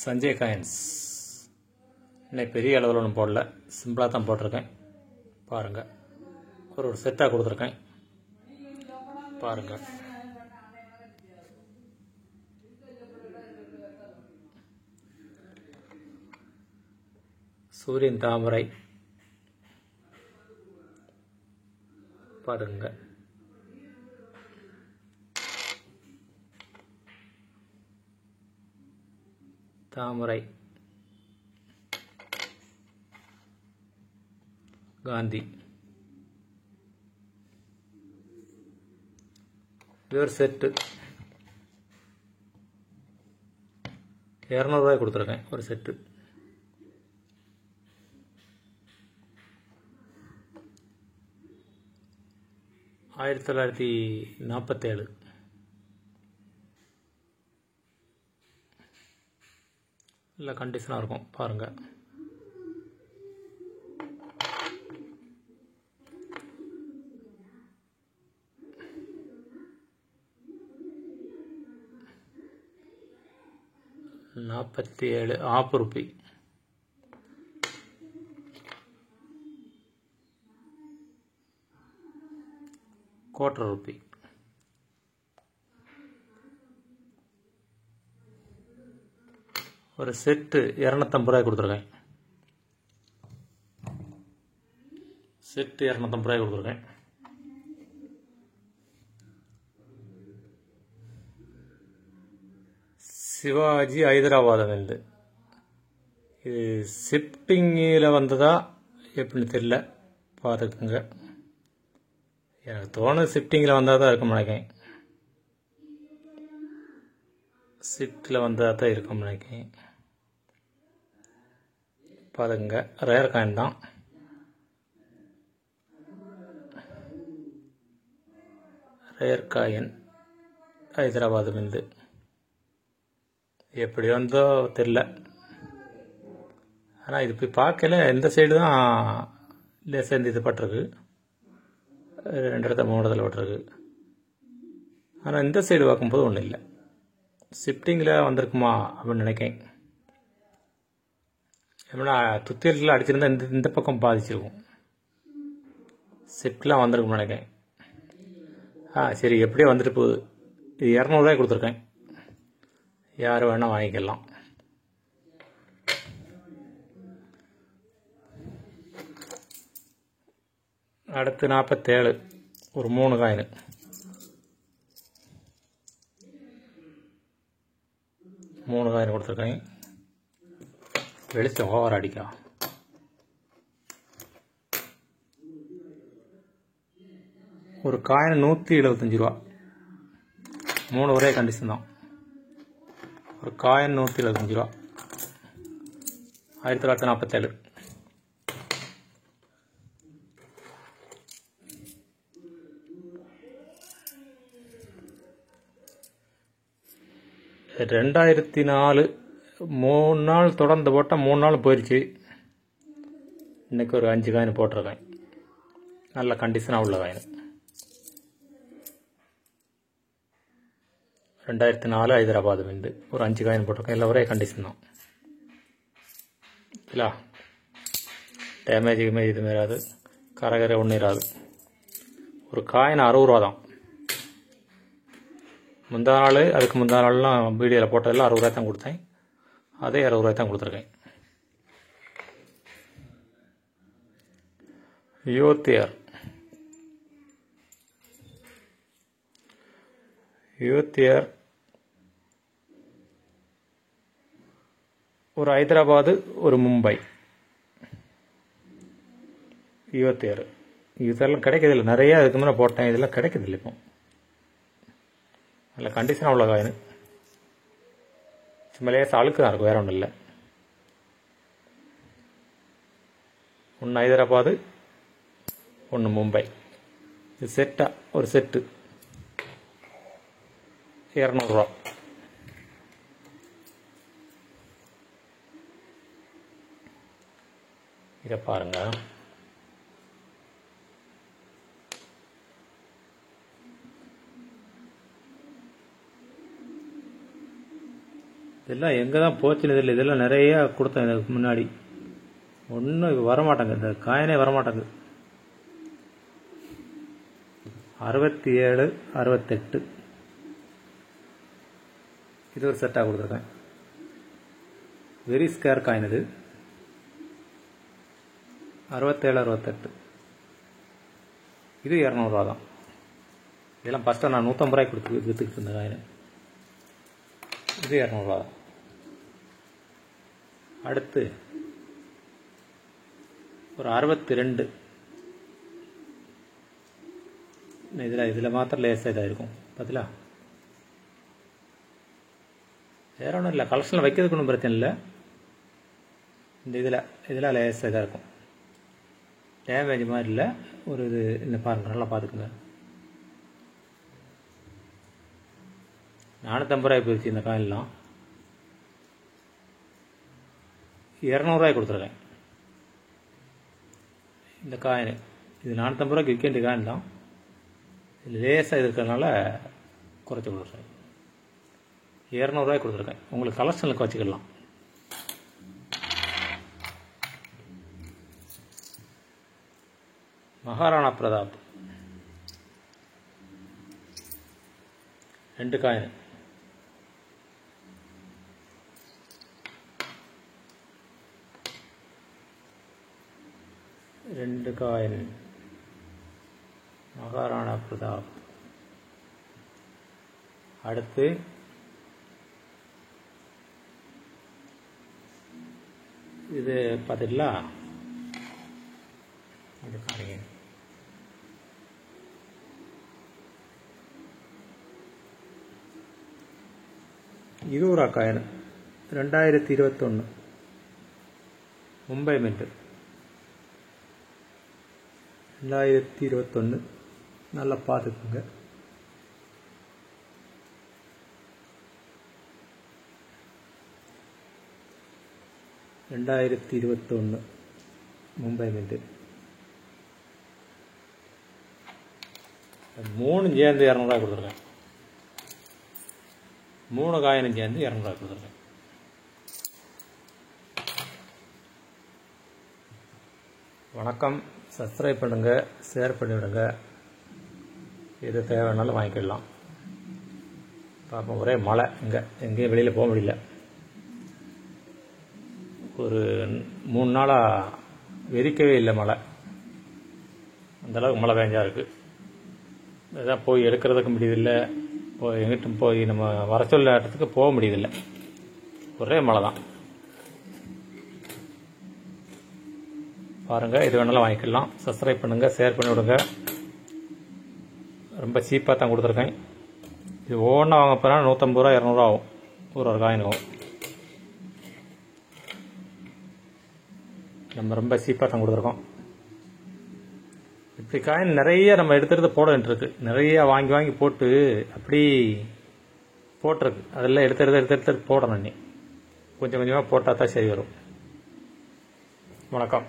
Sanjay coins. இன்னைக்கு பெரிய அளவில் ஒன்றும் போடல, சிம்பிளாக தான் போட்டிருக்கேன். பாருங்கள், ஒரு செட்டாக கொடுத்துருக்கேன். பாருங்கள், சூரியன் தாமரை பாருங்க, தாமரை, காந்தி. இது ஒரு செட்டு 200 ரூபாய் கொடுத்துருக்கேன். ஒரு செட்டு ஆயிரத்தி 1947. நல்ல கண்டிஷனாக இருக்கும். பாருங்கள், ₹47 ஆப்பு ரூபி. கோட்டர் ரூபி. ஒரு செட்டு 250 ரூபாய் கொடுத்துருக்கேன். செட்டு 250 ரூபாய் கொடுத்துருக்கேன். சிவாஜி ஹைதராபாத்லேருந்து. இது ஷிஃப்டிங்கில் வந்ததா எப்படின்னு தெரியல, பார்த்துக்குங்க. எனக்கு தோணுது ஷிஃப்டிங்கில் வந்தால் தான் இருக்கும் நினைக்கிறேன். ஷிஃப்டில் வந்தால் தான் இருக்கும் நினைக்கிறேன். பாருங்க, ரேர் காயின் தான். ரேர் காயின் ஹைதராபாத்லேருந்து. எப்படி வந்தோ தெரில, ஆனால் இது போய் பார்க்கல. இந்த சைடு தான் லேசாக இது பட்டிருக்கு, 2 இடத்துல 3 இடத்துல பட்டிருக்கு. ஆனால் இந்த சைடு பார்க்கும்போது ஒன்றும் இல்லை. ஷிஃப்டிங்கில் வந்திருக்குமா அப்படின்னு நினைக்கிறேன். எப்படின்னா துத்தியல்ல அடிச்சிருந்தா இந்த பக்கம் பாதிச்சிருக்கும். ஷிஃப்ட்லாம் வந்திருக்கும்னு நினைக்கிறேன். சரி, எப்படியோ வந்துட்டு போகுது. இது 200 ரூபாய் கொடுத்துருக்கேன். யார் வேணால் வாங்கிக்கலாம். அடுத்து 47, ஒரு 3 காயின். கொடுத்துருக்கேன். வெளிச்சம் ஓவர் அடிக்கா. ஒரு காயின் 175 ரூபா. 3 ஒரே கண்டிஷன் தான். ஒரு காயின் 175 ரூபா. 1947. $2004. 3 நாள் தொடர்ந்து போட்டால் 3 நாள் போயிடுச்சு. இன்றைக்கி ஒரு 5 காயின் போட்டிருக்கேன். நல்ல கண்டிஷனாக உள்ள காயின். 2004 ஹைதராபாத்லேருந்து ஒரு 5 காயின் போட்டிருக்கேன். எல்லாம் ஒரே கண்டிஷன் தான். இல்லை, டேமேஜ் இது மாராது, கரகரை ஒன்றும் இராது. ஒரு காயின் 60 ரூபா தான். முந்தா நாள், அதுக்கு முந்தா நாள்லாம் வீடியோவில் போட்டதெல்லாம் 60 ரூபாய் தான் கொடுத்தேன். அதே 60 ரூபாய் தான் கொடுத்துருக்கேன். யூத்தியர் ஒரு ஹைதராபாத், ஒரு மும்பை. யூத்தியர்லாம் கிடைக்கிறதில்ல. நிறையா இதுக்கு முன்னே போட்டேன், இதெல்லாம் கிடைக்கிறதில்ல இப்போ. நல்ல கண்டிஷனாக உள்ள காயின். சும்மாலேயே அழுக்கு தான் இருக்கும், வேற ஒன்றும் இல்லை. ஒன்று ஹைதராபாத், ஒன்று மும்பை. இது செட்டா, ஒரு செட்டு 200 ரூபா. இதை பாருங்க. இதெல்லாம் எங்கே தான் போச்சுன்னு தெரியல. இதெல்லாம் நிறையா கொடுத்தேன் இதுக்கு முன்னாடி. ஒன்றும் வரமாட்டாங்க, இந்த காயினே வரமாட்டாங்க. 67, 68 இது ஒரு செட்டாக கொடுத்துருக்கேன். வெரி ஸ்கேர் காயின் இது. 67, 68 இது 200 ரூபா தான். இதெல்லாம் ஃபஸ்ட்டு நான் 150 ரூபாய்க்கு கொடுத்து விற்றுக்கிட்டு இருந்தேன் காயின். இது 200 ரூபா தான். அடுத்து ஒரு 62 இதில் மாத்திரம் லேசாக இதாக இருக்கும் பார்த்தீங்களா. வேற ஒன்றும் இல்லை, கலெக்ஷனில் வைக்கிறதுக்கு ஒன்றும் பிரச்சனை இல்லை. இந்த இதில் லேசாக இதாக இருக்கும், டேமேஜ் மாதிரி இல்லை. ஒரு இது இந்த பாருங்கள், நல்லா பார்த்துக்குங்க. 450 ரூபாய் போயிடுச்சு இந்த காயின்லாம். 200 ரூபாய் கொடுத்துருக்கேன் இந்த காயின். இது 450 ரூபாய்க்கு விற்க வேண்டிய காயின் தான். இது லேசாக இருக்கிறதுனால குறைச்சி கொடுத்துருக்கேன். 200 ரூபாய் கொடுத்துருக்கேன். உங்களுக்கு கலெக்ஷனுக்கு வச்சுக்கலாம். மகாராணா பிரதாப் 2 காயின். மகாராணா பிரதாப். அடுத்து இது பார்த்தீங்களா, இது காணிங்க. இது ஒரு காயின் 2021 மும்பை மின்ட். 2021 நல்லா பார்த்துக்குங்க. மும்பை மின்ட். 3 சேர்ந்து 200 ரூபாய் கொடுத்துருக்கேன். 3 காயினும் சேர்ந்து 200 ரூபாய் கொடுத்துருக்கேன். வணக்கம். சப்ஸ்கிரைப் பண்ணுங்கள், ஷேர் பண்ணிவிடுங்க. எது தேவைன்னாலும் வாங்கிக்கிடலாம். பார்ப்போம். ஒரே மழை, எங்கேயும் வெளியில் போக முடியல. ஒரு 3 நாளாக வெறிக்கவே இல்லை மழை. அந்தளவுக்கு மழை பெஞ்சா இருக்குது. அதான் போய் எடுக்கிறதுக்கு முடியதில்லை, எங்கிட்டும் போய் நம்ம வர சொல்ல இடத்துக்கு போக முடியதில்லை. ஒரே மழை தான். பாருங்கள், இது வேணாலும் வாங்கிக்கலாம். சப்ஸ்கிரைப் பண்ணுங்கள், ஷேர் பண்ணி விடுங்க. ரொம்ப சீப்பாக தான் கொடுத்துருக்கேன். இது ஒவ்வொன்றா வாங்க போனால் 150 ரூபா 200 ரூபா ஆகும் ஒரு காயினுக்கும். நம்ம ரொம்ப சீப்பாக தான் கொடுத்துருக்கோம். இப்படி காயின் நிறைய நம்ம எடுத்துகிட்டு போட வேண்டியிருக்கு. நிறைய வாங்கி போட்டு அப்படி போட்டிருக்கு. அதெல்லாம் எடுத்து போடணும். நீ கொஞ்சம் கொஞ்சமாக போட்டால் தான் சரி வரும். வணக்கம்.